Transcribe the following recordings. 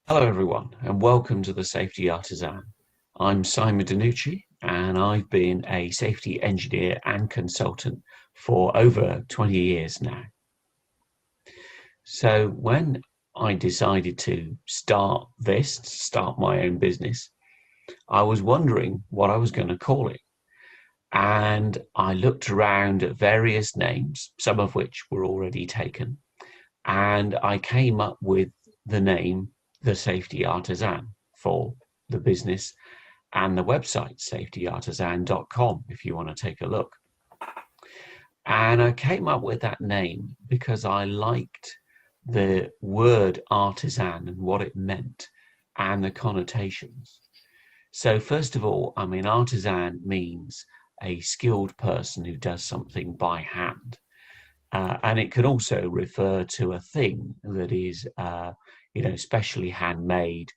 Hello, everyone, and welcome to the Safety Artisan. I'm Simon Danucci, and I've been a safety engineer and consultant for over 20 years now. So, when I decided to start my own business, I was wondering what I was going to call it. And I looked around at various names, some of which were already taken, and I came up with the name The Safety Artisan for the business and the website safetyartisan.com if you want to take a look. And I came up with that name because I liked the word artisan and what it meant and the connotations. So first of all, artisan means a skilled person who does something by hand. And it can also refer to a thing that is, specially handmade,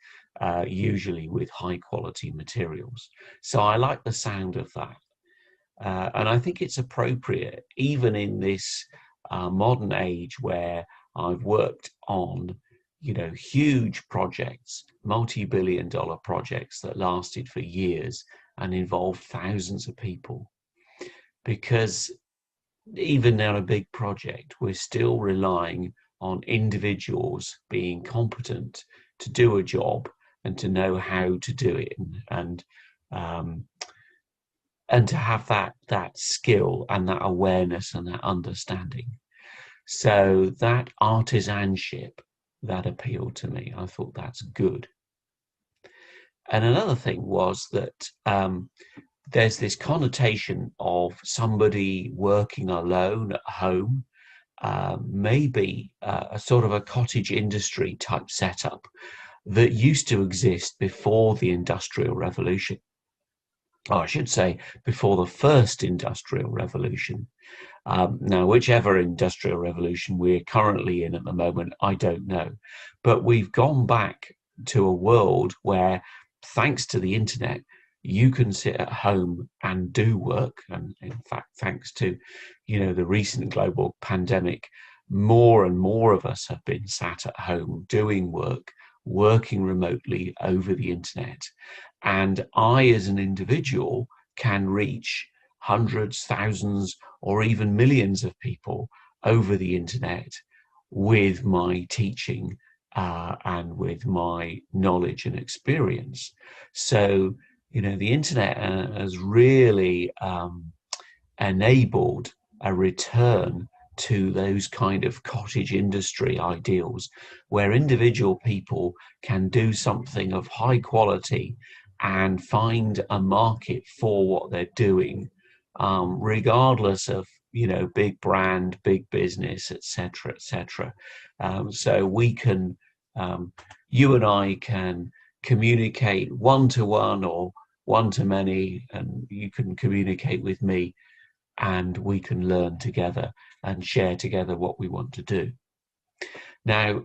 usually with high quality materials. So I like the sound of that. And I think it's appropriate, even in this modern age where I've worked on, huge projects, multi-billion-dollar projects that lasted for years and involved thousands of people. Because even on a big project, we're still relying on individuals being competent to do a job and to know how to do it, um, and to have that skill and that awareness and that understanding. So that artisanship that appealed to me. I thought that's good. And another thing was that there's this connotation of somebody working alone at home, maybe a sort of a cottage industry type setup that used to exist before the Industrial Revolution. Or I should say, before the first Industrial Revolution. Now, whichever Industrial Revolution we're currently in at the moment, I don't know. But we've gone back to a world where, thanks to the internet, you can sit at home and do work. And in fact, thanks to, the recent global pandemic, more and more of us have been sat at home doing work, working remotely over the internet. And I, as an individual, can reach hundreds, thousands, or even millions of people over the internet with my teaching and with my knowledge and experience. So, the internet has really enabled a return to those kind of cottage industry ideals where individual people can do something of high quality and find a market for what they're doing, regardless of big brand, big business, etc., etc. So we can, you and I can communicate one to one or one to many, and you can communicate with me, and we can learn together and share together what we want to do. Now,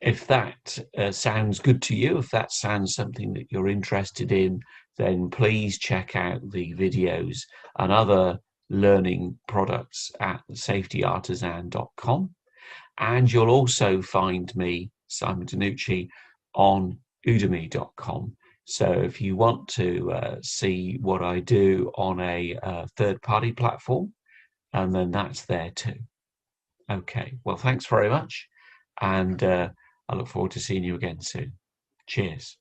if that sounds good to you, if that sounds something that you're interested in, then please check out the videos and other learning products at safetyartisan.com. And you'll also find me, Simon Danucci, on udemy.com. So if you want to see what I do on a third-party platform, and then that's there too. Okay, well, thanks very much. And I look forward to seeing you again soon. Cheers.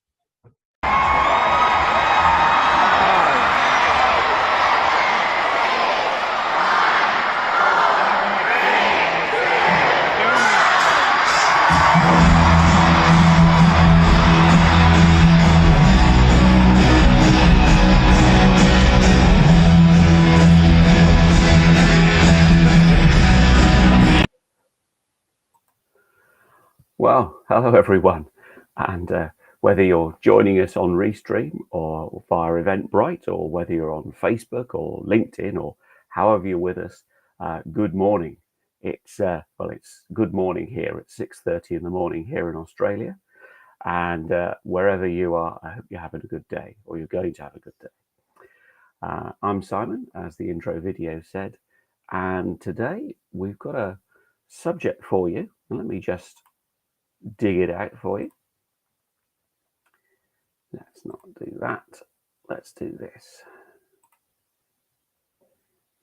Well, hello everyone, and whether you're joining us on Restream or via Eventbrite, or whether you're on Facebook or LinkedIn or however you're with us, good morning. It's good morning here at 6:30 in the morning here in Australia, and wherever you are, I hope you're having a good day, or you're going to have a good day. I'm Simon, as the intro video said, and today we've got a subject for you. Let me just dig it out for you. Let's not do that. Let's do this.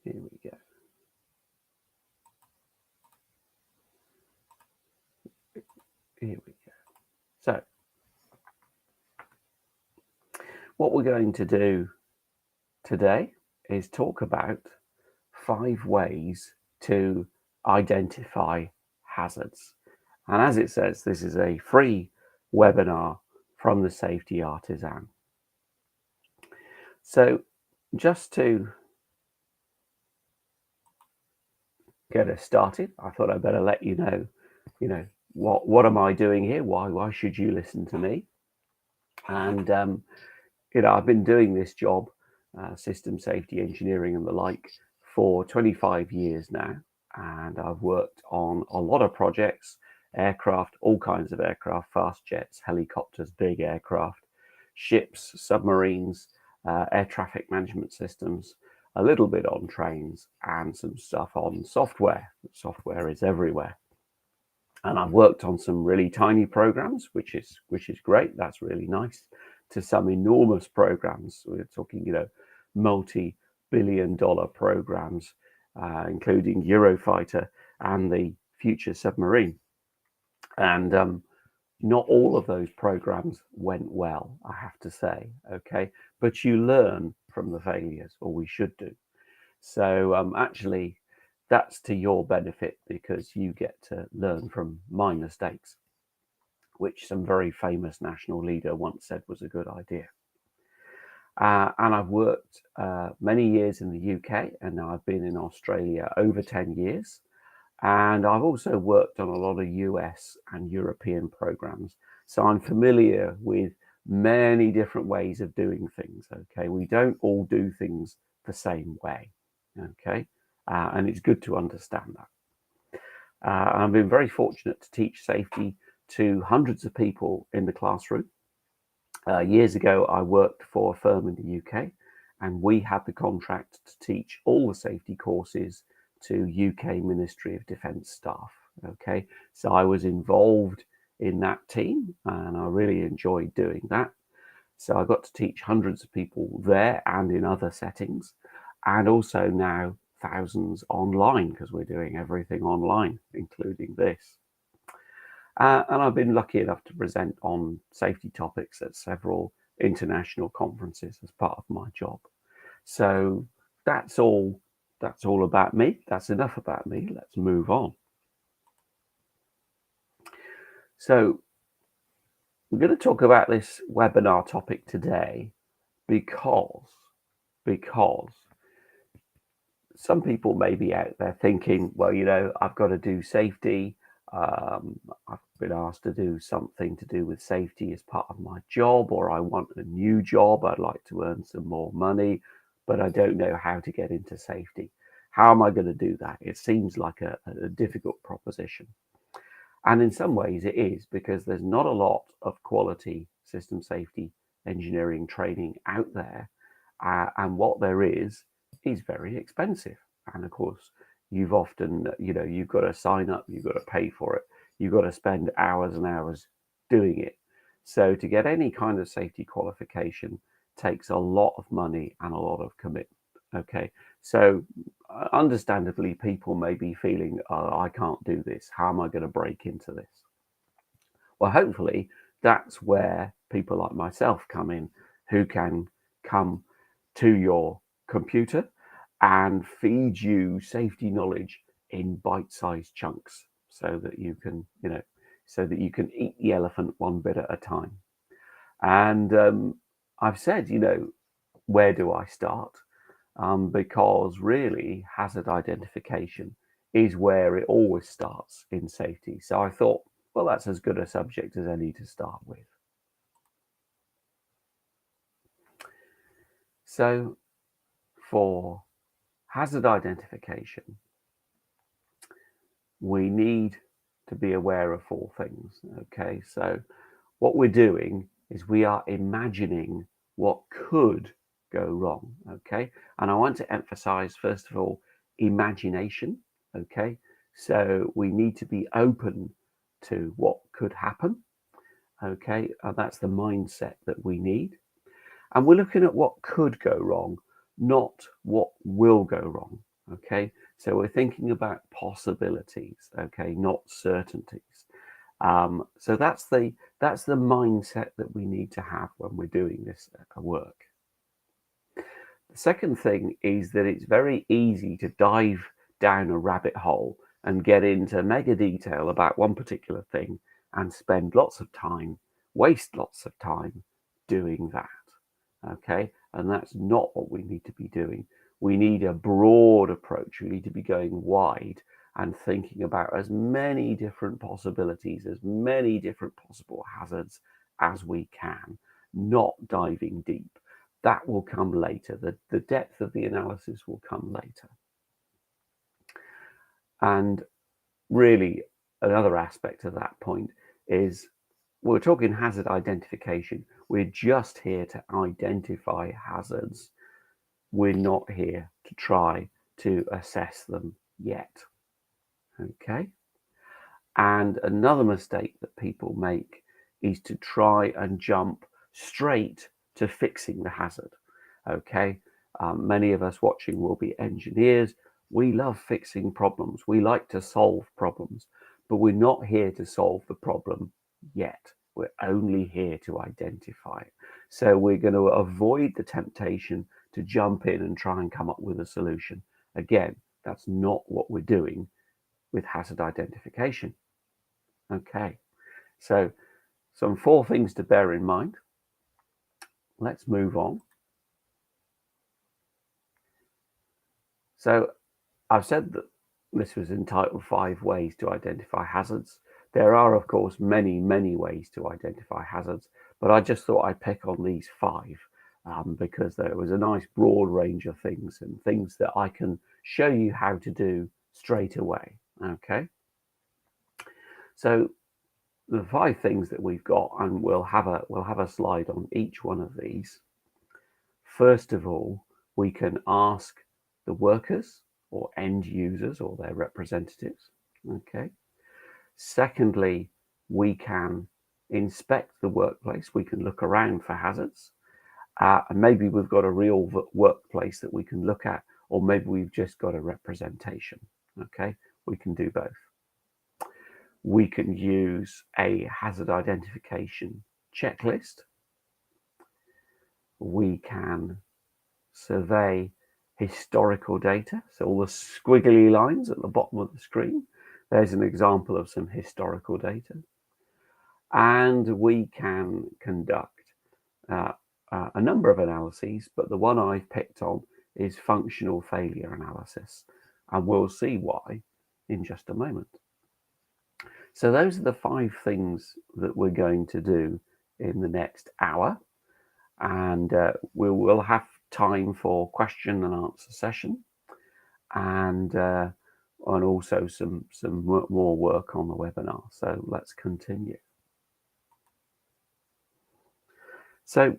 Here we go. Here we go. So what we're going to do today is talk about 5 ways to identify hazards. And as it says, this is a free webinar from the Safety Artisan. So just to get us started, I thought I'd better let you know, what am I doing here? Why should you listen to me? And I've been doing this job, system safety engineering and the like, for 25 years now, and I've worked on a lot of projects, aircraft, all kinds of aircraft, fast jets, helicopters, big aircraft, ships, submarines, air traffic management systems, a little bit on trains, and some stuff on software. Software is everywhere. And I've worked on some really tiny programs, which is great. That's really nice. To some enormous programs. We're talking, multi-billion-dollar programs, including Eurofighter and the future submarine. And not all of those programs went well, I have to say. Okay, but you learn from the failures, or we should do. So actually, that's to your benefit because you get to learn from my mistakes, which some very famous national leader once said was a good idea. And I've worked many years in the UK, and now I've been in Australia over 10 years. And I've also worked on a lot of US and European programs. So I'm familiar with many different ways of doing things. Okay, we don't all do things the same way. Okay, and it's good to understand that. I've been very fortunate to teach safety to hundreds of people in the classroom. Years ago, I worked for a firm in the UK, and we had the contract to teach all the safety courses to UK Ministry of Defence staff. Okay, so I was involved in that team, and I really enjoyed doing that. So I got to teach hundreds of people there and in other settings, and also now thousands online because we're doing everything online, including this. And I've been lucky enough to present on safety topics at several international conferences as part of my job. So that's all about me. That's enough about me. Let's move on. So we're going to talk about this webinar topic today because some people may be out there thinking, well, I've got to do safety. I've been asked to do something to do with safety as part of my job, or I want a new job. I'd like to earn some more money, but I don't know how to get into safety. How am I going to do that? It seems like a difficult proposition. And in some ways it is, because there's not a lot of quality system safety engineering training out there. And what there is very expensive. And of course, you've often, you've got to sign up, you've got to pay for it, you've got to spend hours and hours doing it. So to get any kind of safety qualification takes a lot of money and a lot of commitment. Okay, so understandably, people may be feeling, oh, I can't do this. How am I going to break into this? Well, hopefully, that's where people like myself come in, who can come to your computer and feed you safety knowledge in bite-sized chunks so that you can, eat the elephant one bit at a time. And I've said, where do I start? Because really hazard identification is where it always starts in safety. So I thought, well, that's as good a subject as any to start with. So for hazard identification, we need to be aware of 4 things. Okay, so what we're doing is we are imagining what could go wrong. Okay, and I want to emphasize, first of all, imagination. Okay, so we need to be open to what could happen. Okay, that's the mindset that we need. And we're looking at what could go wrong, not what will go wrong. Okay, so we're thinking about possibilities, okay, not certainties. So that's the mindset that we need to have when we're doing this work. The second thing is that it's very easy to dive down a rabbit hole and get into mega detail about one particular thing and spend lots of time, waste lots of time doing that. Okay, and that's not what we need to be doing. We need a broad approach. We need to be going wide and thinking about as many different possibilities, as many different possible hazards as we can, not diving deep. That will come later. The depth of the analysis will come later. And really, another aspect of that point is we're talking hazard identification. We're just here to identify hazards. We're not here to try to assess them yet. Okay. And another mistake that people make is to try and jump straight to fixing the hazard. Okay. Many of us watching will be engineers. We love fixing problems. We like to solve problems, but we're not here to solve the problem yet. We're only here to identify it. So we're going to avoid the temptation to jump in and try and come up with a solution. Again, that's not what we're doing with hazard identification. Okay, so some 4 things to bear in mind. Let's move on. So I've said that this was entitled 5 ways to identify hazards. There are, of course, many, many ways to identify hazards, but I just thought I'd pick on these 5 because there was a nice broad range of things and things that I can show you how to do straight away. Okay. So the 5 things that we've got, and we'll have a slide on each one of these. First of all, we can ask the workers or end users or their representatives. Okay. Secondly, we can inspect the workplace. We can look around for hazards. And maybe we've got a real workplace that we can look at, or maybe we've just got a representation. Okay, we can do both. We can use a hazard identification checklist. We can survey historical data. So all the squiggly lines at the bottom of the screen, there's an example of some historical data. And we can conduct a number of analyses, but the one I've picked on is functional failure analysis. And we'll see why in just a moment. So those are the 5 things that we're going to do in the next hour. And we will have time for question and answer session, and also some more work on the webinar. So let's continue. So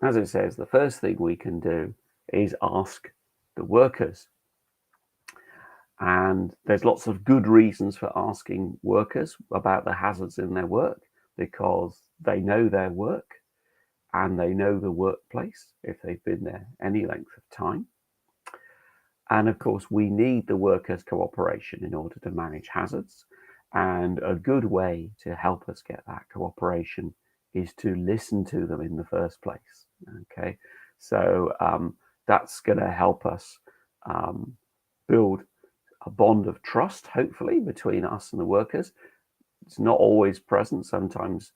as it says, the first thing we can do is ask the workers. And there's lots of good reasons for asking workers about the hazards in their work, because they know their work and they know the workplace if they've been there any length of time. And of course, we need the workers' cooperation in order to manage hazards. And a good way to help us get that cooperation is to listen to them in the first place. Okay, so that's going to help us build a bond of trust, hopefully, between us and the workers. It's not always present. Sometimes,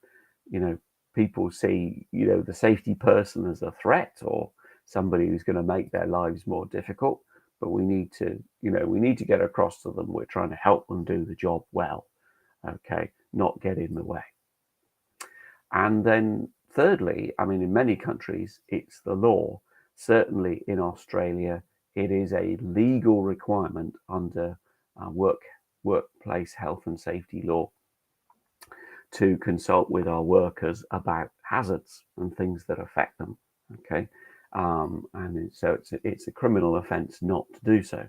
people see, the safety person as a threat or somebody who's going to make their lives more difficult. But we need to get across to them we're trying to help them do the job well. Okay, not get in the way. And then thirdly, in many countries, it's the law. Certainly in Australia, it is a legal requirement under workplace health and safety law to consult with our workers about hazards and things that affect them. Okay, and so it's a criminal offence not to do so.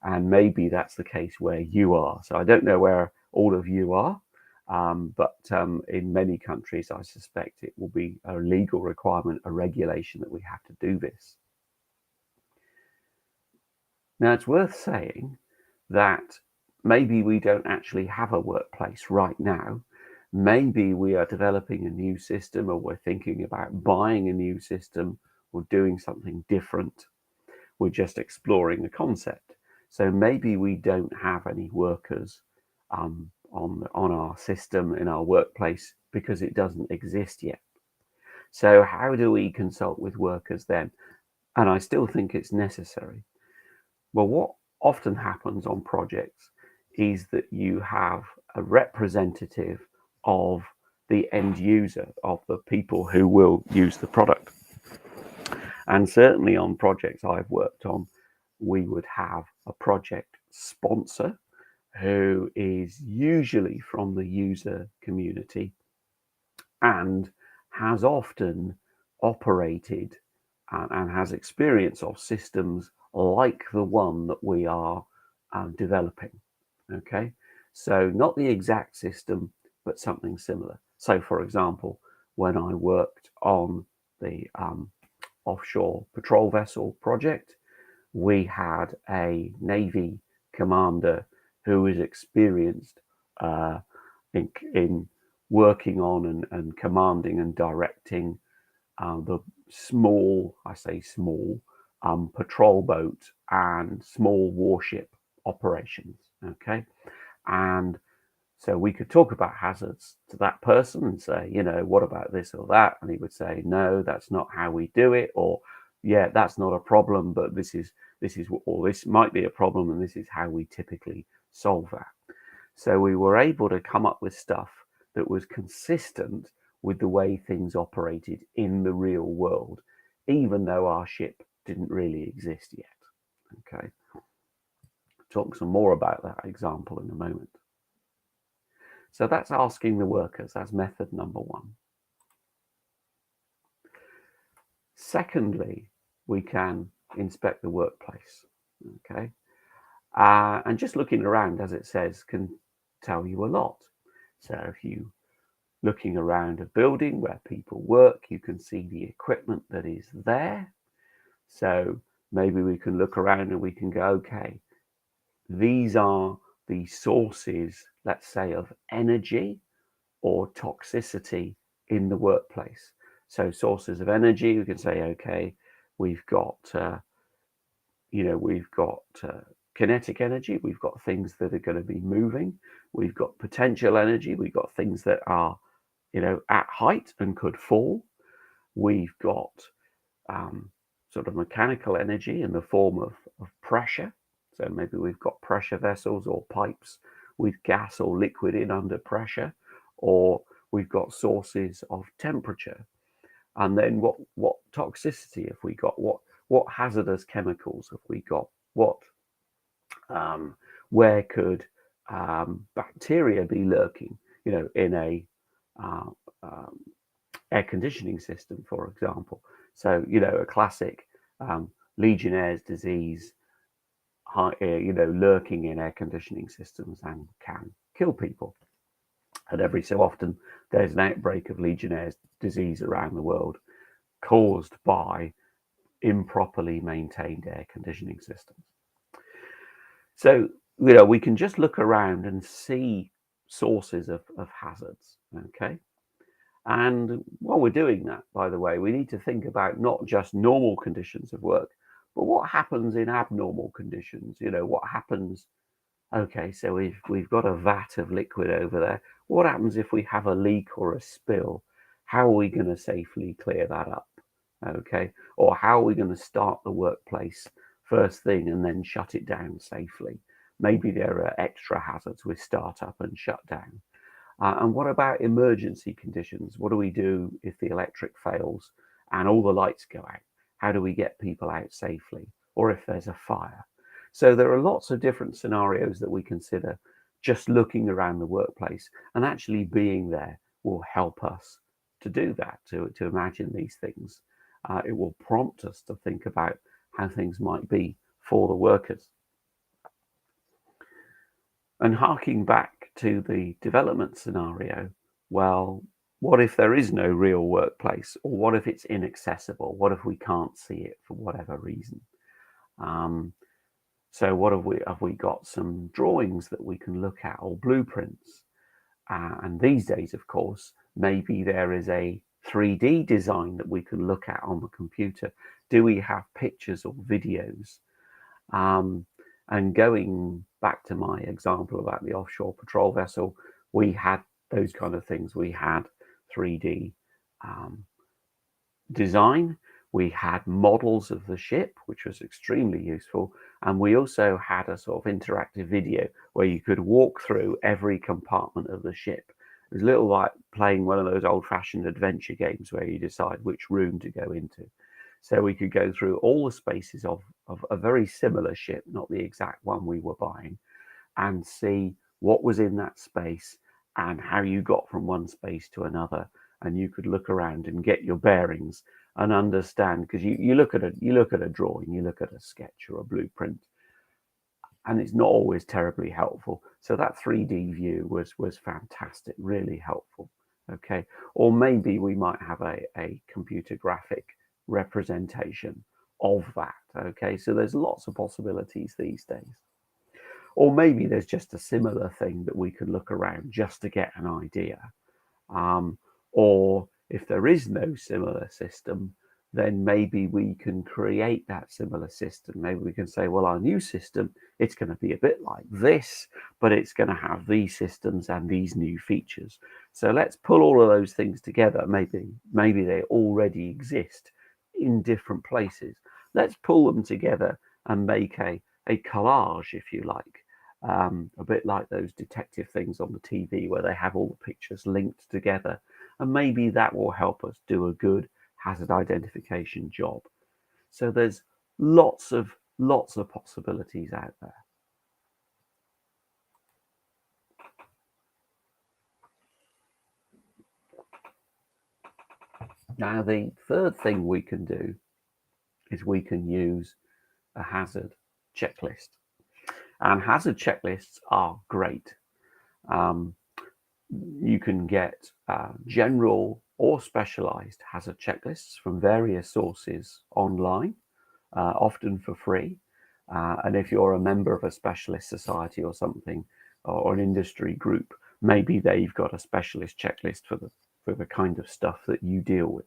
And maybe that's the case where you are. So I don't know where all of you are, But in many countries, I suspect it will be a legal requirement, a regulation that we have to do this. Now, it's worth saying that maybe we don't actually have a workplace right now. Maybe we are developing a new system, or we're thinking about buying a new system or doing something different. We're just exploring a concept. So maybe we don't have any workers on our system in our workplace because it doesn't exist yet. So how do we consult with workers then? And I still think it's necessary. Well, what often happens on projects is that you have a representative of the end user, of the people who will use the product. And certainly on projects I've worked on, we would have a project sponsor who is usually from the user community and has often operated and has experience of systems like the one that we are developing. Okay, so not the exact system, but something similar. So, for example, when I worked on the offshore patrol vessel project, we had a Navy commander who was experienced in working on and commanding and directing the small, I say small, patrol boat and small warship operations. Okay, and so we could talk about hazards to that person and say, you know, what about this or that? And he would say, no, that's not how we do it, or yeah, that's not a problem, but this is or this might be a problem, and this is how we typically solve that. So we were able to come up with stuff that was consistent with the way things operated in the real world, even though our ship didn't really exist yet. Okay, talk some more about that example in a moment. So that's asking the workers. That's method number one. Secondly, we can inspect the workplace. Okay, and just looking around, as it says, can tell you a lot. So if you looking around a building where people work, you can see the equipment that is there. So maybe we can look around and we can go, okay, these are the sources, let's say, of energy or toxicity in the workplace. So sources of energy, we can say, okay, we've got, kinetic energy. We've got things that are going to be moving. We've got potential energy. We've got things that are, at height and could fall. We've got sort of mechanical energy in the form of pressure. So maybe we've got pressure vessels or pipes with gas or liquid in under pressure, or we've got sources of temperature. And then what toxicity have we got? What hazardous chemicals have we got? Where could bacteria be lurking? In a air conditioning system, for example. So a classic Legionnaire's disease, lurking in air conditioning systems and can kill people. And every so often, there's an outbreak of Legionnaire's disease around the world caused by improperly maintained air conditioning systems. So, we can just look around and see sources of hazards, okay? And while we're doing that, by the way, we need to think about not just normal conditions of work, but what happens in abnormal conditions. What happens, okay, so we've got a vat of liquid over there. What happens if we have a leak or a spill? How are we going to safely clear that up? Okay, or how are we going to start the workplace first thing and then shut it down safely? Maybe there are extra hazards with startup and shutdown. And what about emergency conditions? What do we do if the electric fails and all the lights go out? How do we get people out safely? Or if there's a fire? So there are lots of different scenarios that we consider just looking around the workplace, and actually being there will help us to do that, to imagine these things. It will prompt us to think about how things might be for the workers. And harking back to the development scenario, well, what if there is no real workplace, or what if it's inaccessible? What if we can't see it for whatever reason? So what have we got some drawings that we can look at, or blueprints? And these days, of course, maybe there is a 3D design that we can look at on the computer. Do we have pictures or videos? And going back to my example about the offshore patrol vessel, we had those kind of things. We had 3D design, we had models of the ship, which was extremely useful, and we also had a sort of interactive video where you could walk through every compartment of the ship. It was a little like playing one of those old-fashioned adventure games where you decide which room to go into. So we could go through all the spaces of a very similar ship, not the exact one we were buying, and see what was in that space and how you got from one space to another. And you could look around and get your bearings and understand, because you look at a drawing, you look at a sketch or a blueprint, and it's not always terribly helpful. So that 3D view was fantastic, really helpful. Okay, or maybe we might have a computer graphic representation of that. Okay, so there's lots of possibilities these days. Or maybe there's just a similar thing that we could look around just to get an idea. Or if there is no similar system, then maybe we can create that similar system. Maybe we can say, well, our new system, it's going to be a bit like this, but it's going to have these systems and these new features. So let's pull all of those things together. Maybe they already exist in different places. Let's pull them together and make a collage, if you like. A bit like those detective things on the TV where they have all the pictures linked together. And maybe that will help us do a good hazard identification job. So there's lots of possibilities out there. Now, the third thing we can do is we can use a hazard checklist. And hazard checklists are great. You can get general or specialized hazard checklists from various sources online, often for free. And if you're a member of a specialist society or something, or an industry group, maybe they've got a specialist checklist for the kind of stuff that you deal with.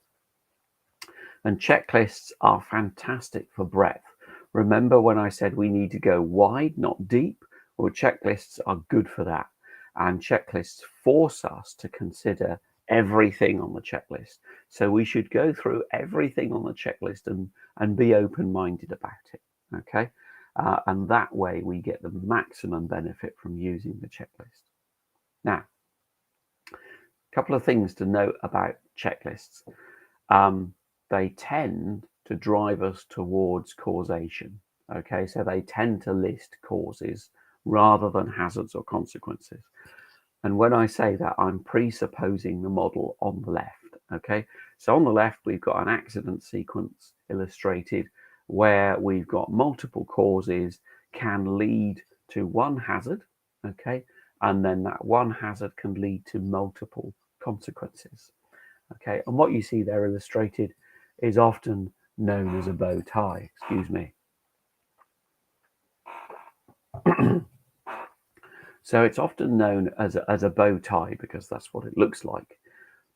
And checklists are fantastic for breadth. Remember when I said we need to go wide, not deep? Well, checklists are good for that. And checklists force us to consider everything on the checklist. So we should go through everything on the checklist and be open-minded about it. Okay. And that way we get the maximum benefit from using the checklist. Now, a couple of things to note about checklists. They tend to drive us towards causation. Okay, so they tend to list causes rather than hazards or consequences. And when I say that, I'm presupposing the model on the left. Okay, so on the left, we've got an accident sequence illustrated where we've got multiple causes can lead to one hazard. Okay, and then that one hazard can lead to multiple consequences. Okay, and what you see there illustrated is often known as a bow tie. Excuse me. So it's often known as a bow tie because that's what it looks like.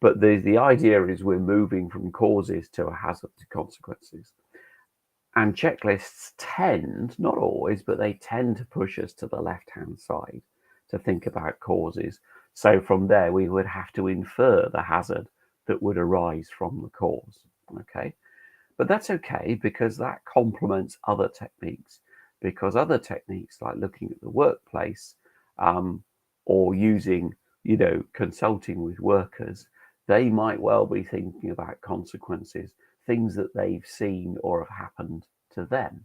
But the idea is we're moving from causes to a hazard to consequences. And checklists tend, not always, but they tend to push us to the left-hand side to think about causes. So from there, we would have to infer the hazard that would arise from the cause. Okay, but that's okay because that complements other techniques. Because other techniques like looking at the workplace or using, consulting with workers, they might well be thinking about consequences, things that they've seen or have happened to them.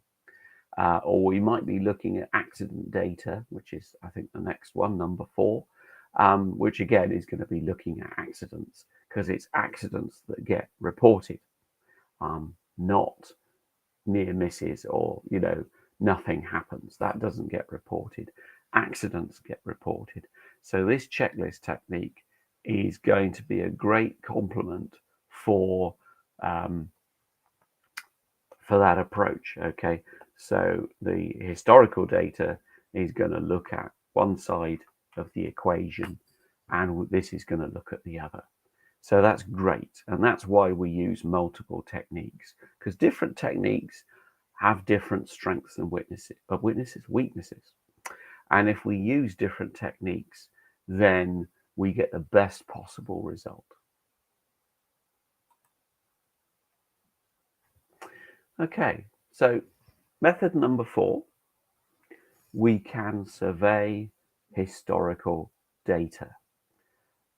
Or we might be looking at accident data, which is, I think, the next one, number 4, which again is going to be looking at accidents because it's accidents that get reported, not near misses or, nothing happens. That doesn't get reported. Accidents get reported. So this checklist technique is going to be a great complement for that approach. Okay, so the historical data is going to look at one side of the equation, and this is going to look at the other. So that's great, and that's why we use multiple techniques, because different techniques have different strengths and weaknesses. And if we use different techniques, then we get the best possible result. Okay, so method number 4, we can survey historical data.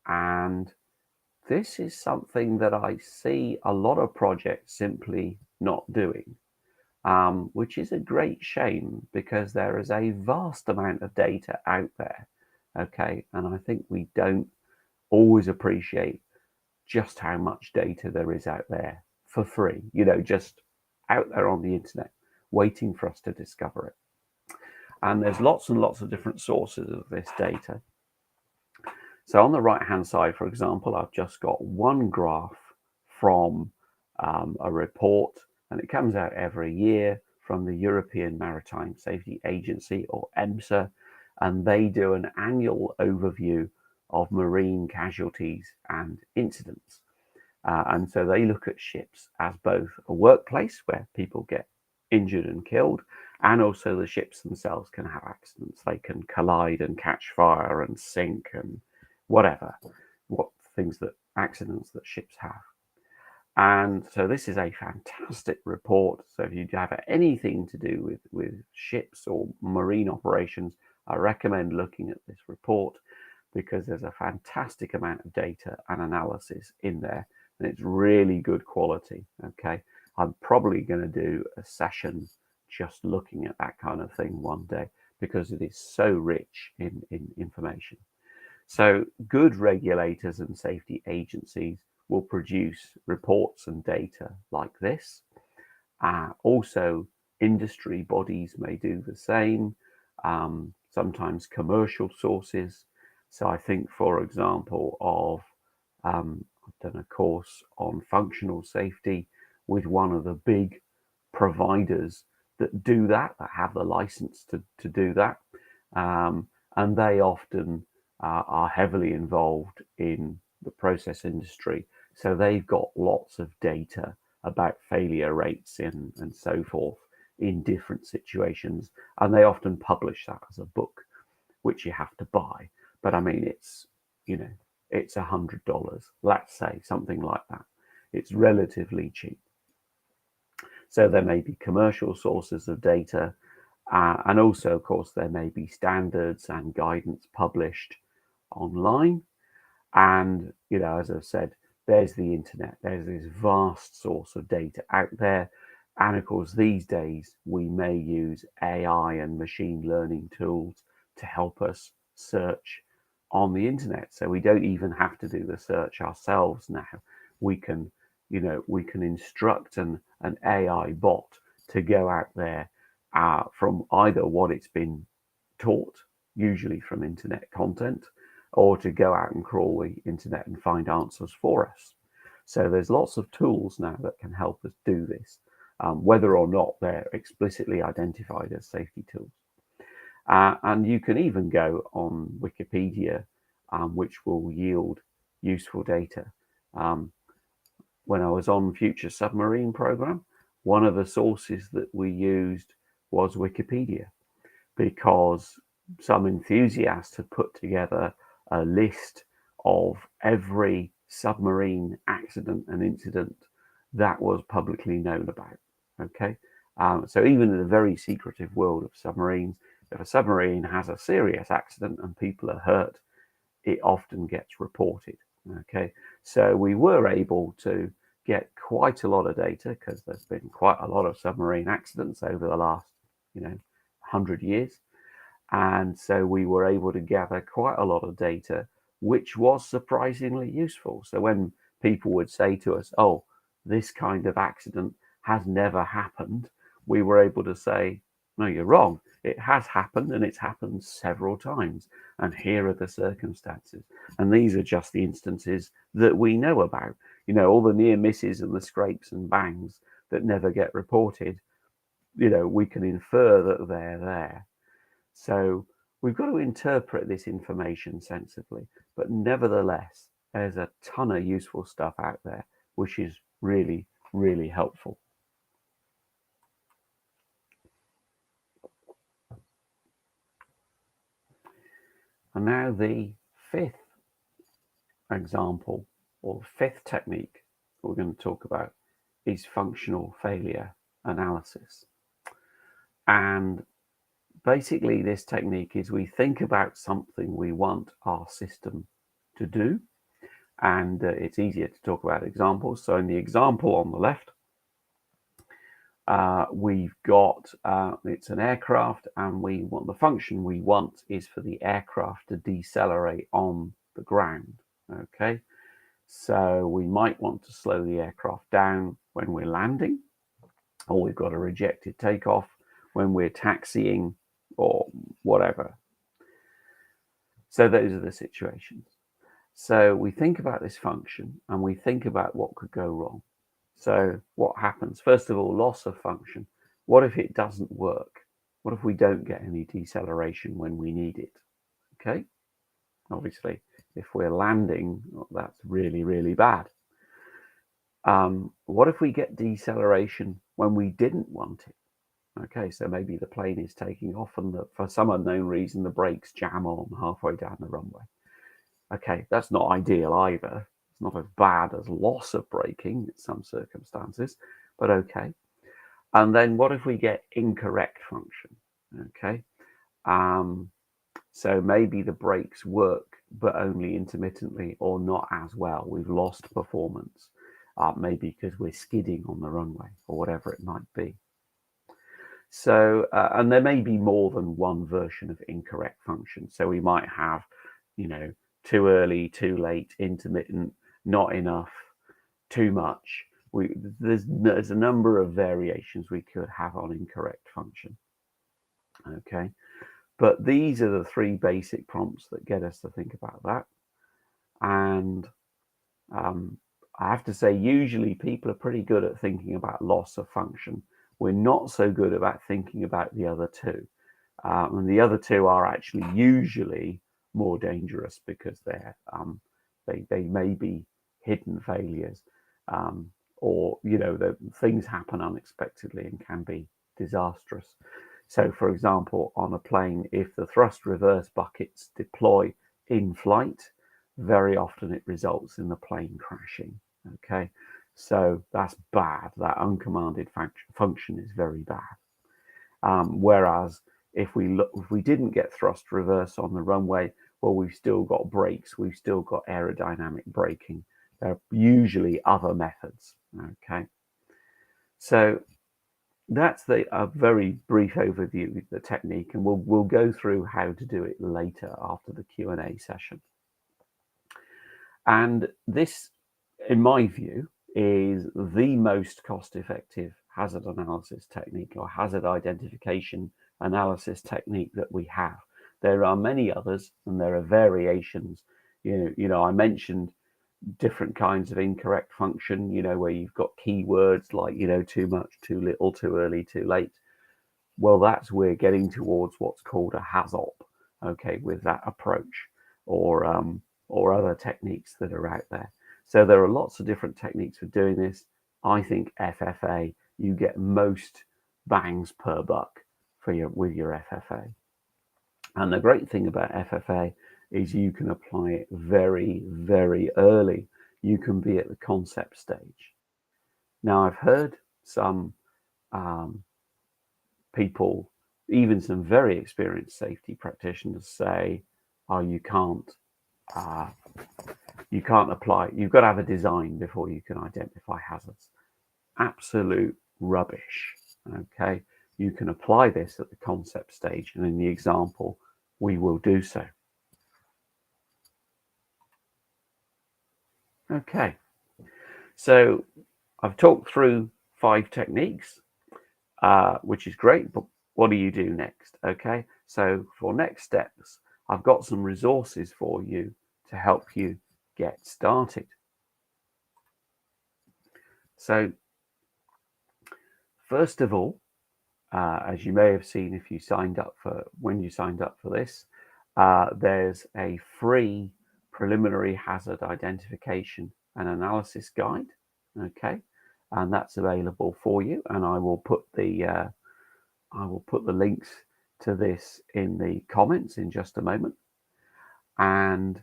And this is something that I see a lot of projects simply not doing, which is a great shame, because there is a vast amount of data out there. Okay, and I think we don't always appreciate just how much data there is out there for free, just out there on the internet, waiting for us to discover it. And there's lots and lots of different sources of this data. So on the right hand side, for example, I've just got one graph from a report, and it comes out every year from the European Maritime Safety Agency, or EMSA, and they do an annual overview of marine casualties and incidents. And so they look at ships as both a workplace where people get injured and killed, and also the ships themselves can have accidents. They can collide and catch fire and sink and whatever, accidents that ships have. And so this is a fantastic report. So if you have anything to do with ships or marine operations, I recommend looking at this report, because there's a fantastic amount of data and analysis in there, and it's really good quality. Okay, I'm probably going to do a session just looking at that kind of thing one day, because it is so rich in information. So good regulators and safety agencies will produce reports and data like this. Also, industry bodies may do the same, sometimes commercial sources. So I think, for example, I've done a course on functional safety with one of the big providers that do that have the license to do that. And they often are heavily involved in the process industry. So they've got lots of data about failure rates and so forth in different situations. And they often publish that as a book, which you have to buy. But I mean, it's $100, let's say, something like that. It's relatively cheap. So there may be commercial sources of data, and also, of course, there may be standards and guidance published online. And, as I've said, there's the internet. There's this vast source of data out there. And of course, these days, we may use AI and machine learning tools to help us search on the internet. So we don't even have to do the search ourselves now. We can instruct an AI bot to go out there from either what it's been taught, usually from internet content, or to go out and crawl the internet and find answers for us. So there's lots of tools now that can help us do this, whether or not they're explicitly identified as safety tools. And you can even go on Wikipedia, which will yield useful data. When I was on Future Submarine Program, one of the sources that we used was Wikipedia, because some enthusiast had put together a list of every submarine accident and incident that was publicly known about. Okay, so even in the very secretive world of submarines, if a submarine has a serious accident and people are hurt, it often gets reported. Okay, so we were able to get quite a lot of data, because there's been quite a lot of submarine accidents over the last 100 years. And so we were able to gather quite a lot of data, which was surprisingly useful. So when people would say to us, oh, this kind of accident has never happened, we were able to say, no, you're wrong. it has happened, and it's happened several times. And here are the circumstances. And these are just the instances that we know about. You know, all the near misses and the scrapes and bangs that never get reported, you know, we can infer that they're there. So we've got to interpret this information sensibly. But nevertheless, there's a ton of useful stuff out there, which is really, really helpful. And now the fifth example, or fifth technique we're going to talk about, is functional failure analysis. And basically this technique is we think about something we want our system to do, and it's easier to talk about examples. So in the example on the left, we've got it's an aircraft, and we want the function we want is for the aircraft to decelerate on the ground. Okay, so we might want to slow the aircraft down when we're landing, or we've got a rejected takeoff when we're taxiing, or whatever. So those are the situations. So we think about this function, and we think about what could go wrong. So what happens? First of all, loss of function. What if it doesn't work? What if we don't get any deceleration when we need it? Okay, obviously, if we're landing, well, that's really, really bad. What if we get deceleration when we didn't want it? Okay, so maybe the plane is taking off, and for some unknown reason, the brakes jam on halfway down the runway. Okay, that's not ideal either. It's not as bad as loss of braking in some circumstances, but okay. And then what if we get incorrect function? Okay, so maybe the brakes work, but only intermittently or not as well. We've lost performance, maybe because we're skidding on the runway or whatever it might be. So, and there may be more than one version of incorrect function. So we might have, you know, too early, too late, intermittent, not enough, too much. There's a number of variations we could have on incorrect function. Okay, but these are the three basic prompts that get us to think about that. And I have to say, usually people are pretty good at thinking about loss of function. We're not so good about thinking about the other two. And the other two are actually usually more dangerous because they may be hidden failures, or, you know, things happen unexpectedly and can be disastrous. So, for example, on a plane, if the thrust reverse buckets deploy in flight, very often it results in the plane crashing. Okay, so that's bad. That uncommanded function is very bad. Whereas if we didn't get thrust reverse on the runway, well, we've still got brakes, we've still got aerodynamic braking. There are usually other methods. Okay, so that's a very brief overview of the technique, and we'll go through how to do it later after the Q&A session. And this, in my view, is the most cost-effective hazard analysis technique, or hazard identification analysis technique, that we have. There are many others, and there are variations. You know, I mentioned different kinds of incorrect function, you know, where you've got keywords like, you know, too much, too little, too early, too late. Well, we're getting towards what's called a HAZOP, okay, with that approach, or other techniques that are out there. So there are lots of different techniques for doing this. I think FFA, you get most bangs per buck with your FFA. And the great thing about FFA is you can apply it very, very early. You can be at the concept stage. Now, I've heard some people, even some very experienced safety practitioners, say, "Oh, you can't apply. You've got to have a design before you can identify hazards." Absolute rubbish. Okay, you can apply this at the concept stage, and in the example, we will do so. Okay, so I've talked through 5 techniques, which is great, but what do you do next? Okay, so for next steps, I've got some resources for you to help you get started. So first of all, as you may have seen if you signed up for this, there's a free preliminary hazard identification and analysis guide. Okay, and that's available for you, and I will put the links to this in the comments in just a moment. And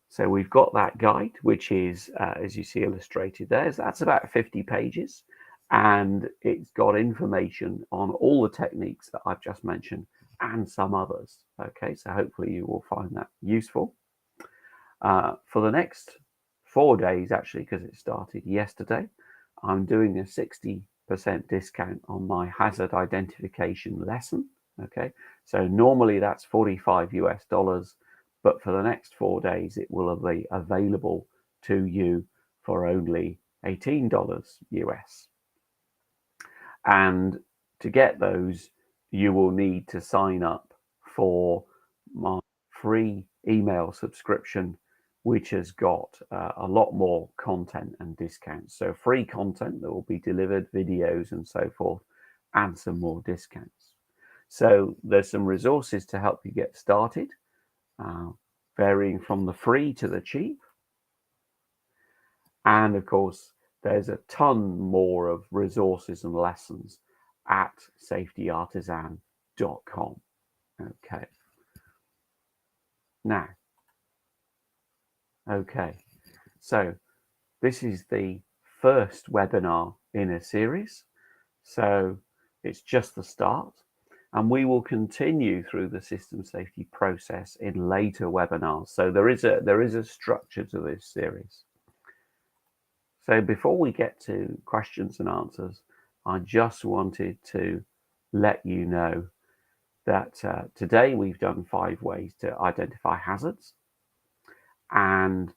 so we've got that guide, which is, as you see illustrated there, that's about 50 pages. And it's got information on all the techniques that I've just mentioned and some others. Okay, so hopefully you will find that useful. For the next 4 days, actually, because it started yesterday, I'm doing a 60% discount on my hazard identification lesson. Okay, so normally that's $45 US, but for the next 4 days, it will be available to you for only $18 US. And to get those, you will need to sign up for my free email subscription, which has got a lot more content and discounts. So free content that will be delivered, videos and so forth, and some more discounts. So there's some resources to help you get started, varying from the free to the cheap. And of course, there's a ton more of resources and lessons at safetyartisan.com. Okay. Now, okay, so this is the first webinar in a series. So it's just the start, and we will continue through the system safety process in later webinars. So there is a structure to this series. So before we get to questions and answers, I just wanted to let you know that today we've done 5 ways to identify hazards. And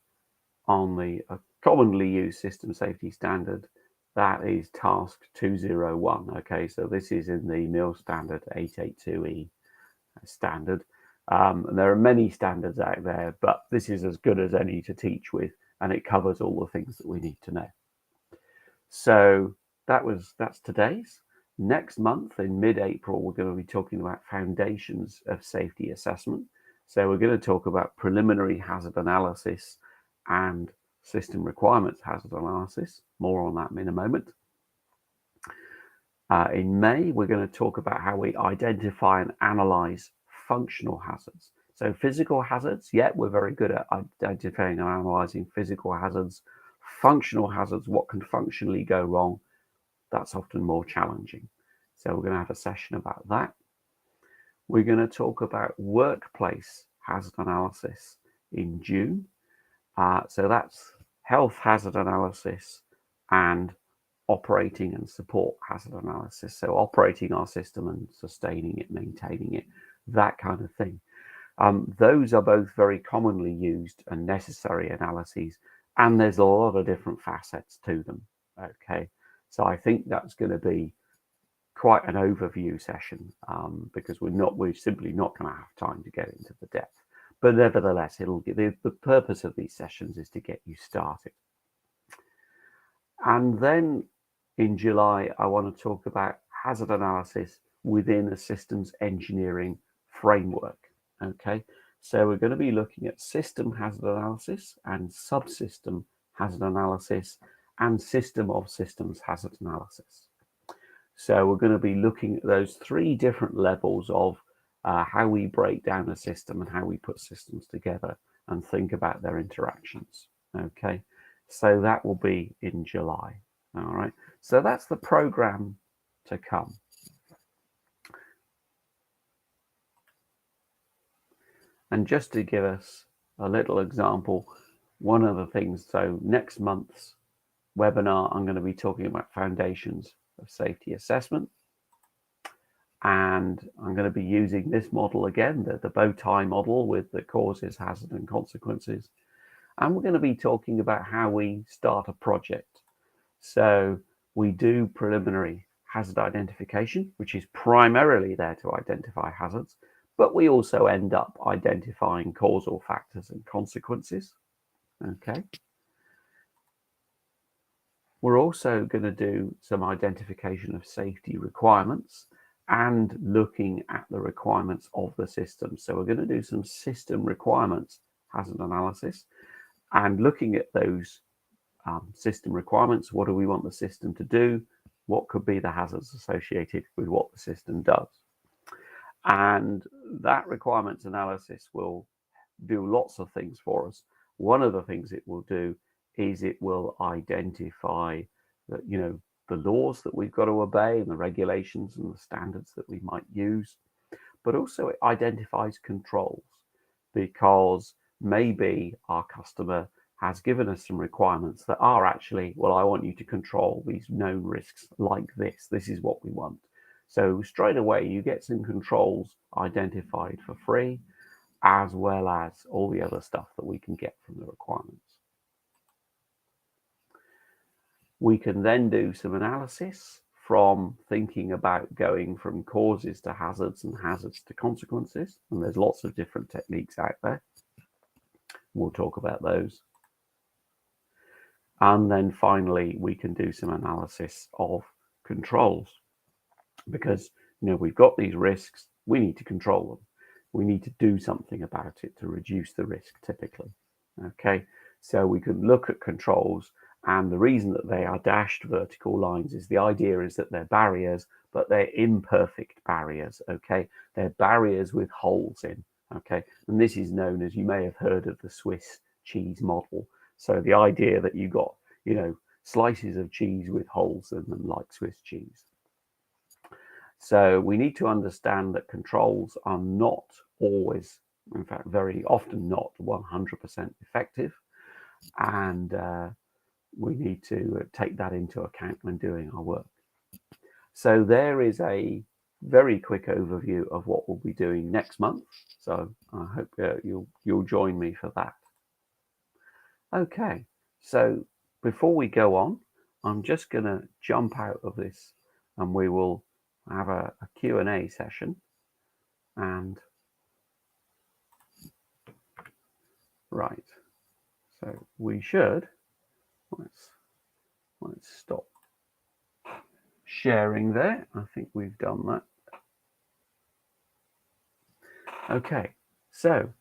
on the commonly used system safety standard, that is task 201. Okay, so this is in the MIL standard 882E standard. There are many standards out there, but this is as good as any to teach with, and it covers all the things that we need to know. So that's today's. Next month in mid-April, we're going to be talking about foundations of safety assessment. So we're going to talk about preliminary hazard analysis and system requirements hazard analysis. More on that in a moment. In May, we're going to talk about how we identify and analyze functional hazards. So physical hazards, yeah, we're very good at identifying and analyzing physical hazards. Functional hazards, what can functionally go wrong? That's often more challenging. So we're going to have a session about that. We're going to talk about workplace hazard analysis in June. So that's health hazard analysis and operating and support hazard analysis. So operating our system and sustaining it, maintaining it, that kind of thing. Those are both very commonly used and necessary analyses, and there's a lot of different facets to them. Okay, so I think that's going to be quite an overview session because we're simply not going to have time to get into the depth. But nevertheless, it'll get the purpose of these sessions is to get you started. And then in July, I want to talk about hazard analysis within a systems engineering framework. Okay, so we're going to be looking at system hazard analysis and subsystem hazard analysis and system of systems hazard analysis. So we're going to be looking at those 3 different levels of how we break down a system and how we put systems together and think about their interactions. Okay, so that will be in July. All right, so that's the program to come. And just to give us a little example, one of the things, so next month's webinar, I'm going to be talking about foundations of safety assessment. And I'm going to be using this model again, the bow tie model with the causes, hazard and consequences. And we're going to be talking about how we start a project. So we do preliminary hazard identification, which is primarily there to identify hazards, but we also end up identifying causal factors and consequences. Okay. We're also going to do some identification of safety requirements and looking at the requirements of the system. So we're going to do some system requirements hazard analysis and looking at those system requirements. What do we want the system to do? What could be the hazards associated with what the system does? And that requirements analysis will do lots of things for us. One of the things it will do is it will identify that, the laws that we've got to obey and the regulations and the standards that we might use, but also it identifies controls, because maybe our customer has given us some requirements that are actually, well, I want you to control these known risks like this. This is what we want. So straight away, you get some controls identified for free, as well as all the other stuff that we can get from the requirements. We can then do some analysis from thinking about going from causes to hazards and hazards to consequences. And there's lots of different techniques out there. We'll talk about those. And then finally, we can do some analysis of controls, because, we've got these risks, we need to control them. We need to do something about it to reduce the risk typically. Okay, so we can look at controls, and the reason that they are dashed vertical lines is the idea is that they're barriers, but they're imperfect barriers. Okay, they're barriers with holes in. Okay, and this is known as, you may have heard of the Swiss cheese model. So the idea that you got, slices of cheese with holes in them like Swiss cheese. So we need to understand that controls are not always, in fact, very often not 100% effective. And we need to take that into account when doing our work. So there is a very quick overview of what we'll be doing next month. So I hope you'll join me for that. Okay, so before we go on, I'm just going to jump out of this and we will have a Q&A session. And right, so we should, let's stop sharing there. I think we've done that. Okay, so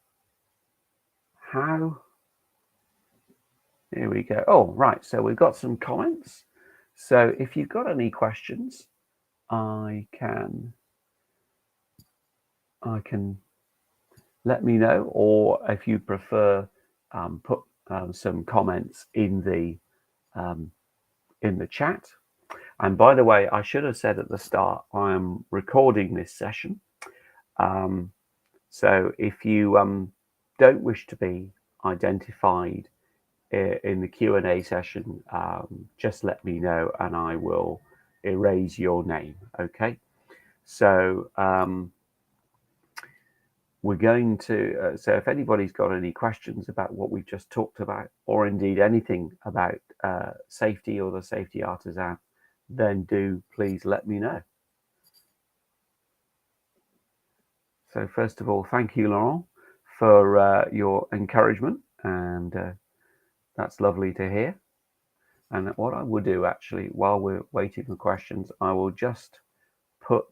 here we go. Oh, right, so we've got some comments. So if you've got any questions, I can let me know, or if you prefer, put some comments in the chat. And by the way, I should have said at the start, I am recording this session. So if you don't wish to be identified in the Q&A session, just let me know and I will erase your name. Okay, so we're going to so if anybody's got any questions about what we've just talked about, or indeed anything about safety or the Safety Artisan, then do please let me know. So first of all, thank you, Laurent, for your encouragement, and that's lovely to hear. And what I will do, actually, while we're waiting for questions, I will just put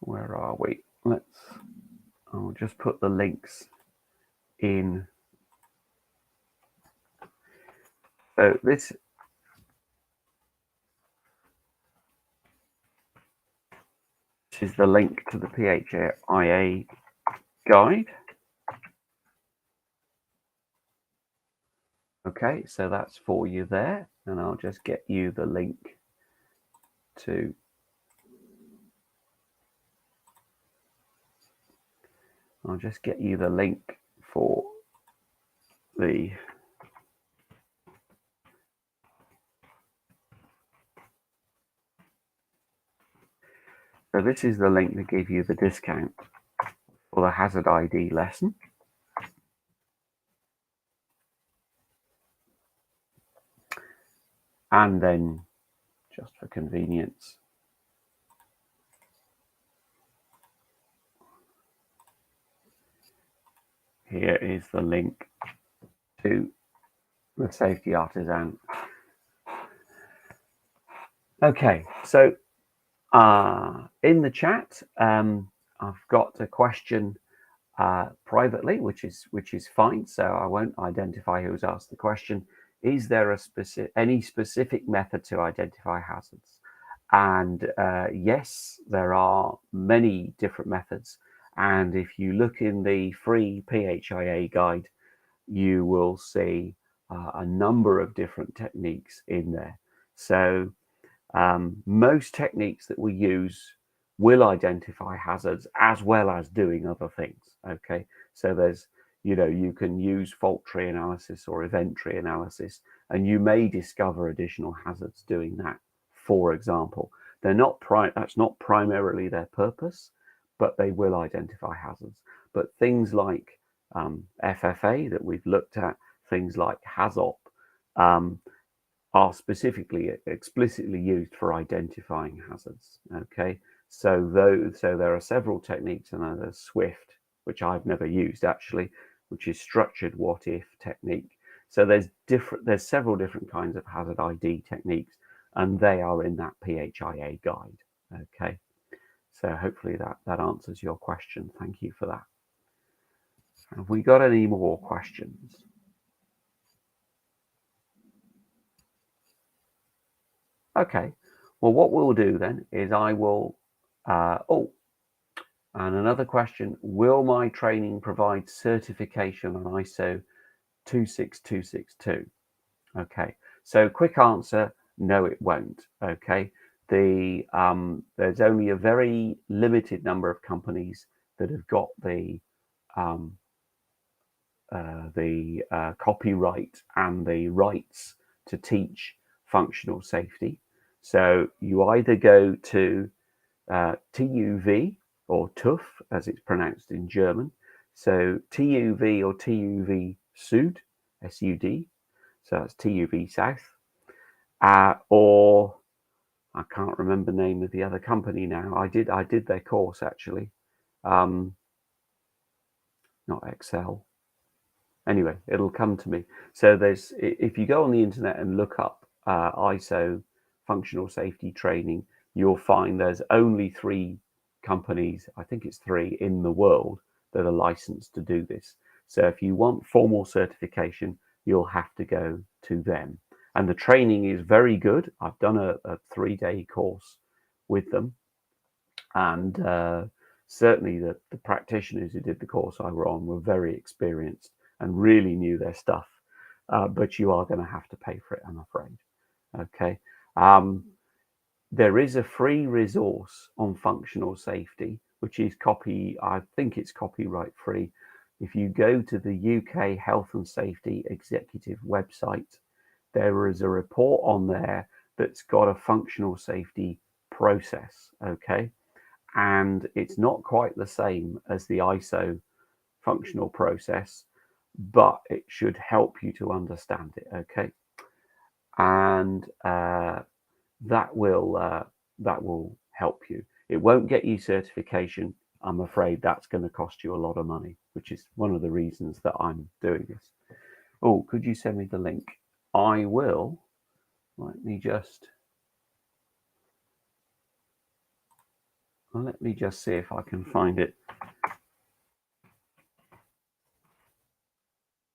where are we? I'll just put the links in. So this is the link to the PHIA guide. Okay, so that's for you there, and I'll just get you the link to for the So this is the link that gives you the discount for the Hazard ID lesson. And then, just for convenience, here is the link to the Safety Artisan. Okay, so in the chat, I've got a question privately, which is fine. So I won't identify who's asked the question. Is there any specific method to identify hazards? And yes, there are many different methods. And if you look in the free PHIA guide, you will see a number of different techniques in there. So most techniques that we use will identify hazards as well as doing other things. Okay, so there's, you can use fault tree analysis or event tree analysis, and you may discover additional hazards doing that. For example, that's not primarily their purpose, but they will identify hazards. But things like FFA that we've looked at, things like HAZOP, are explicitly used for identifying hazards. Okay, so there are several techniques, and there's SWIFT, which I've never used actually, which is structured what if technique. So there's several different kinds of hazard ID techniques, and they are in that PHIA guide. Okay, so hopefully that answers your question. Thank you for that. Have we got any more questions? Okay, well, what we'll do then is I will, and another question, will my training provide certification on ISO 26262? Okay, so quick answer, no, it won't. Okay, there's only a very limited number of companies that have got the copyright and the rights to teach functional safety. So you either go to TÜV or TÜV, as it's pronounced in German. So TÜV or TÜV Süd, S-U-D. So that's TÜV South. Or I can't remember the name of the other company now. I did their course actually. Not Excel. Anyway, it'll come to me. So if you go on the internet and look up ISO functional safety training, you'll find there's only 3 companies, I think it's 3 in the world, that are licensed to do this. So if you want formal certification, you'll have to go to them. And the training is very good. I've done a 3-day course with them. And certainly the practitioners who did the course I were on were very experienced and really knew their stuff. But you are going to have to pay for it, I'm afraid. Okay. There is a free resource on functional safety, which is I think it's copyright free. If you go to the UK Health and Safety Executive website, there is a report on there that's got a functional safety process. Okay. And it's not quite the same as the ISO functional process, but it should help you to understand it. Okay. And that will help you. It won't get you certification. I'm afraid that's going to cost you a lot of money, which is one of the reasons that I'm doing this. Oh, could you send me the link? I will. Let me just see if I can find it.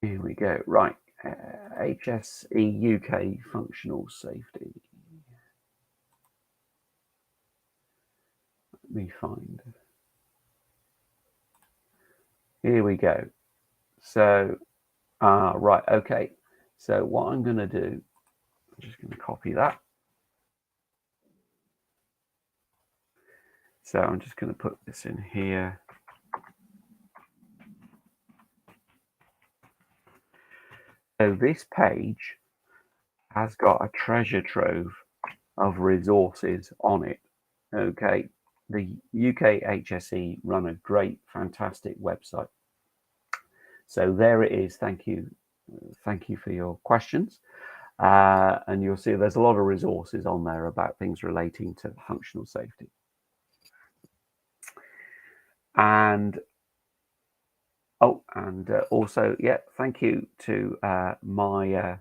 Here we go. Right. HSE UK functional safety. Let me find. Here we go. So, right. Okay. So what I'm going to do, I'm just going to copy that. So I'm just going to put this in here. So this page has got a treasure trove of resources on it. Okay. the UK HSE run a great, fantastic website. So there it is. Thank you for your questions. And you'll see there's a lot of resources on there about things relating to functional safety. And also, yeah, thank you to my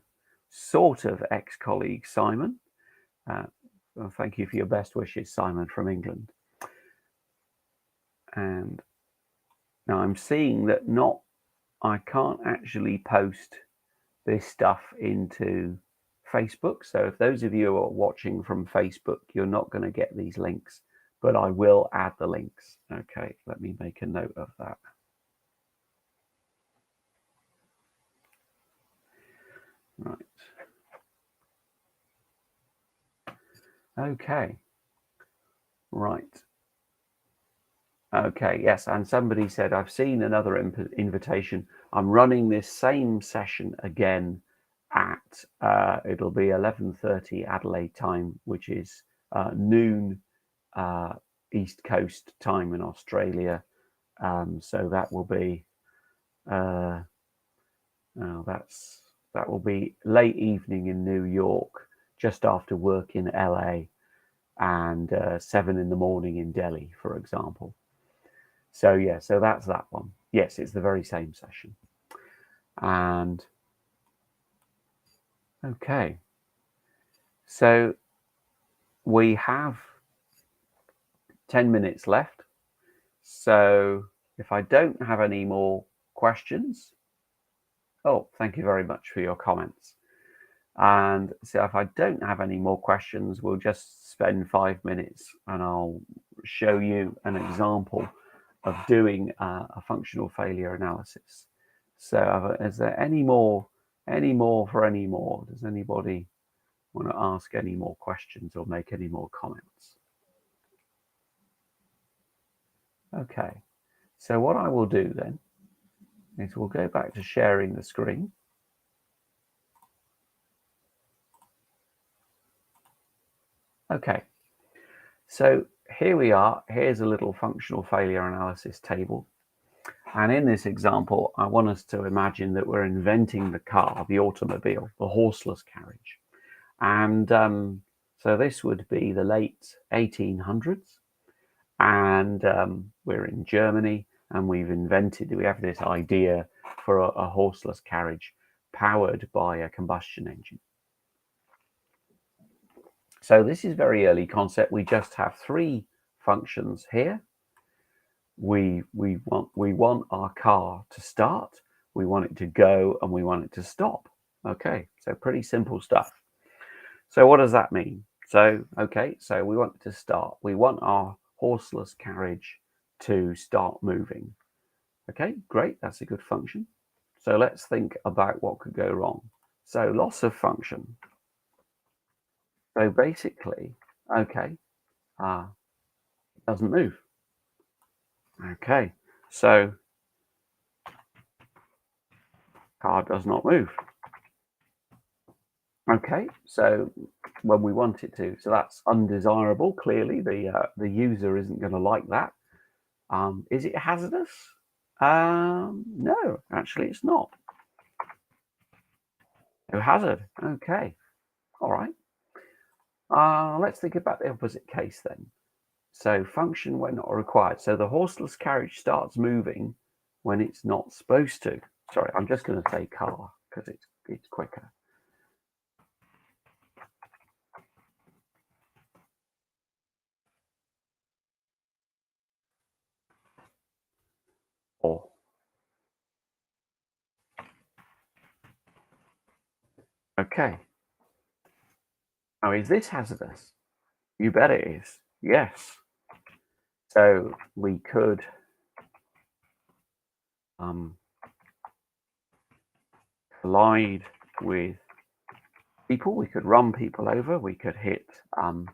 sort of ex-colleague Simon. Well, thank you for your best wishes, Simon from England. And now I'm seeing that I can't actually post this stuff into Facebook. So if those of you who are watching from Facebook, you're not going to get these links, but I will add the links. Okay, let me make a note of that. Right. Okay. Right. Okay, yes, and somebody said, I've seen another invitation. I'm running this same session again at, it'll be 11:30 Adelaide time, which is noon East Coast time in Australia. So that will be, that will be late evening in New York, just after work in LA, and 7 in the morning in Delhi, for example. So yeah, so that's that one. Yes, it's the very same session. And okay, so we have 10 minutes left. So if I don't have any more questions, oh, thank you very much for your comments. And so if I don't have any more questions, we'll just spend 5 minutes and I'll show you an example of doing a functional failure analysis. So is there any more for any more? Does anybody want to ask any more questions or make any more comments? Okay, so what I will do then is we'll go back to sharing the screen. Okay, so here we are. Here's a little functional failure analysis table. And in this example, I want us to imagine that we're inventing the car, the automobile, the horseless carriage. And so this would be the late 1800s. And we're in Germany, and we have this idea for a horseless carriage powered by a combustion engine. So this is very early concept. We just have 3 functions here. We want our car to start, we want it to go, and we want it to stop. Okay, so pretty simple stuff. So what does that mean? So okay, so we want it to start. We want our horseless carriage to start moving. Okay, great, that's a good function. So let's think about what could go wrong. So loss of function. So basically, okay, it doesn't move. Okay, so car does not move. Okay, so when we want it to, so that's undesirable. Clearly, the user isn't going to like that. Is it hazardous? No, actually, it's not. No hazard. Okay, all right. Let's think about the opposite case then. So function when not required. So the horseless carriage starts moving when it's not supposed to. Sorry, I'm just going to say car because it's quicker. Or okay. Now, is this hazardous? You bet it is. Yes. So we could collide with people. We could run people over. We could hit some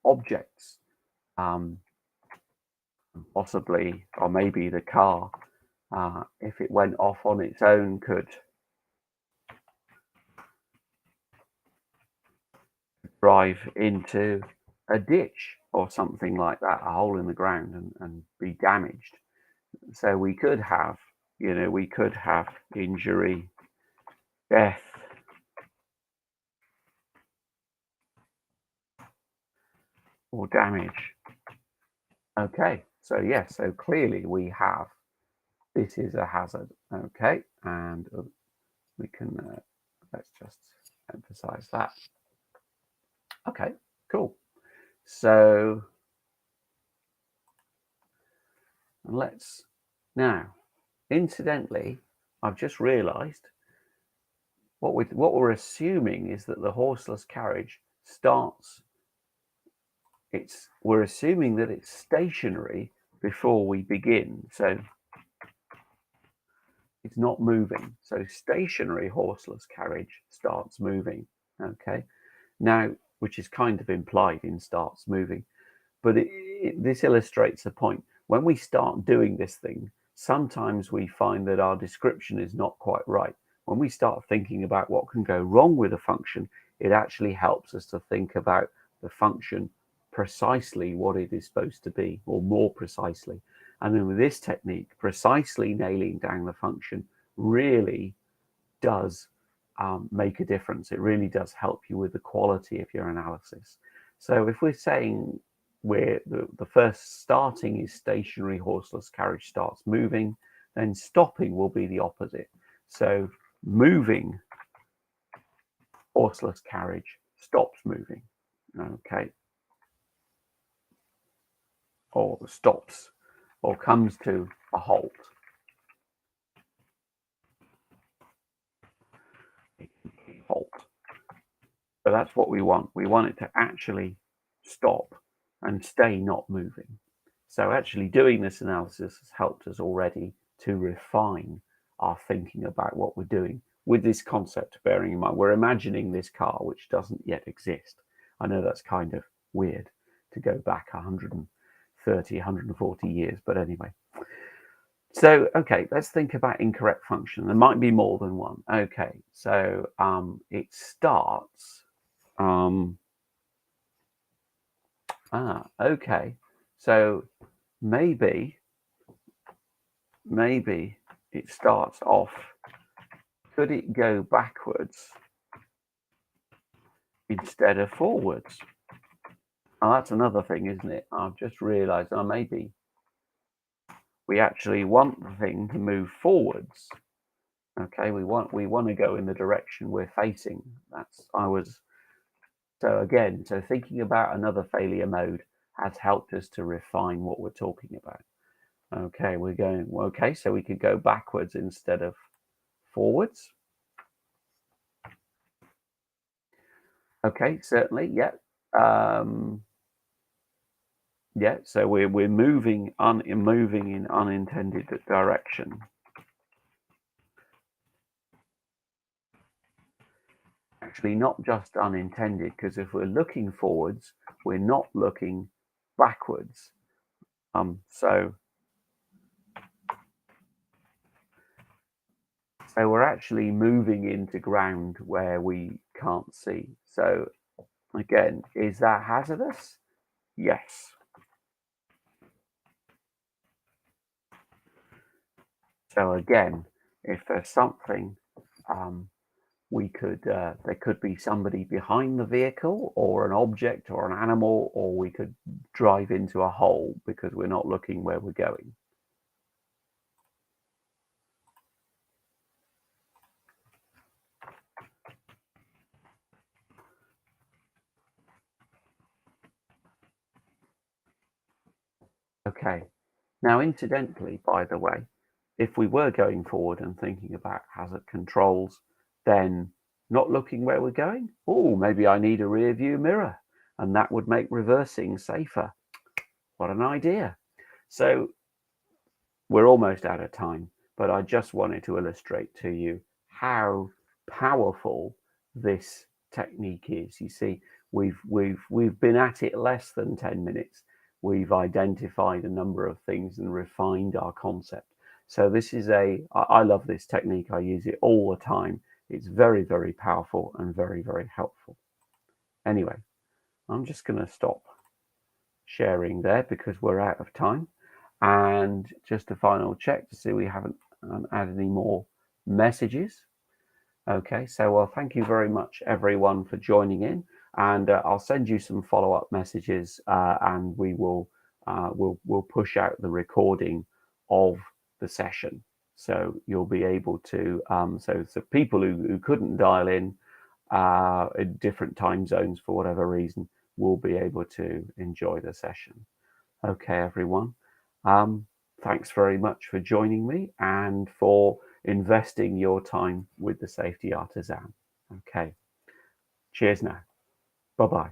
objects, possibly, or maybe the car, if it went off on its own, could drive into a ditch or something like that, a hole in the ground, and be damaged. So we could have, we could have injury, death, or damage. Okay, so yes, so clearly we have, this is a hazard. Okay, and we can, let's just emphasize that. Okay, cool. So let's now, incidentally, I've just realized what we're assuming is that the horseless carriage starts, we're assuming that it's stationary before we begin. So it's not moving. So stationary horseless carriage starts moving. Okay. Now, which is kind of implied in starts moving, but this illustrates a point. When we start doing this thing, sometimes we find that our description is not quite right. When we start thinking about what can go wrong with a function, it actually helps us to think about the function precisely what it is supposed to be, or more precisely. And then with this technique, precisely nailing down the function really does make a difference. It really does help you with the quality of your analysis. So if we're saying the first starting is stationary horseless carriage starts moving, then stopping will be the opposite. So moving horseless carriage stops moving. Okay. Or stops, or comes to a halt. Halt. So that's what we want. We want it to actually stop and stay not moving. So actually doing this analysis has helped us already to refine our thinking about what we're doing with this concept, bearing in mind we're imagining this car which doesn't yet exist. I know that's kind of weird to go back 130, 140 years, but anyway. So, okay, let's think about incorrect function. There might be more than one. Okay, so it starts, okay, so maybe it starts off, could it go backwards instead of forwards? Oh, that's another thing, isn't it? I've just realized, maybe we actually want the thing to move forwards. Okay, we want to go in the direction we're facing. So again, so thinking about another failure mode has helped us to refine what we're talking about. Okay, we're going, okay, so we could go backwards instead of forwards. Okay, certainly, yeah. Yeah, so we're moving in unintended direction. Actually, not just unintended, because if we're looking forwards, we're not looking backwards. So we're actually moving into ground where we can't see. So again, is that hazardous? Yes. So again, if there's something, there could be somebody behind the vehicle, or an object, or an animal, or we could drive into a hole because we're not looking where we're going. Okay. Now, incidentally, by the way, if we were going forward and thinking about hazard controls, then not looking where we're going, oh, maybe I need a rear view mirror, and that would make reversing safer. What an idea. So we're almost out of time, but I just wanted to illustrate to you how powerful this technique is. You see, we've been at it less than 10 minutes. We've identified a number of things and refined our concept. So this is I love this technique. I use it all the time. It's very, very powerful and very, very helpful. Anyway, I'm just going to stop sharing there because we're out of time. And just a final check to see we haven't added any more messages. Okay, so well, thank you very much, everyone, for joining in. And I'll send you some follow-up messages, and we will we'll push out the recording of the session, so you'll be able to. So people who couldn't dial in different time zones for whatever reason will be able to enjoy the session. Okay, everyone. Thanks very much for joining me and for investing your time with the Safety Artisan. Okay. Cheers now. Bye-bye.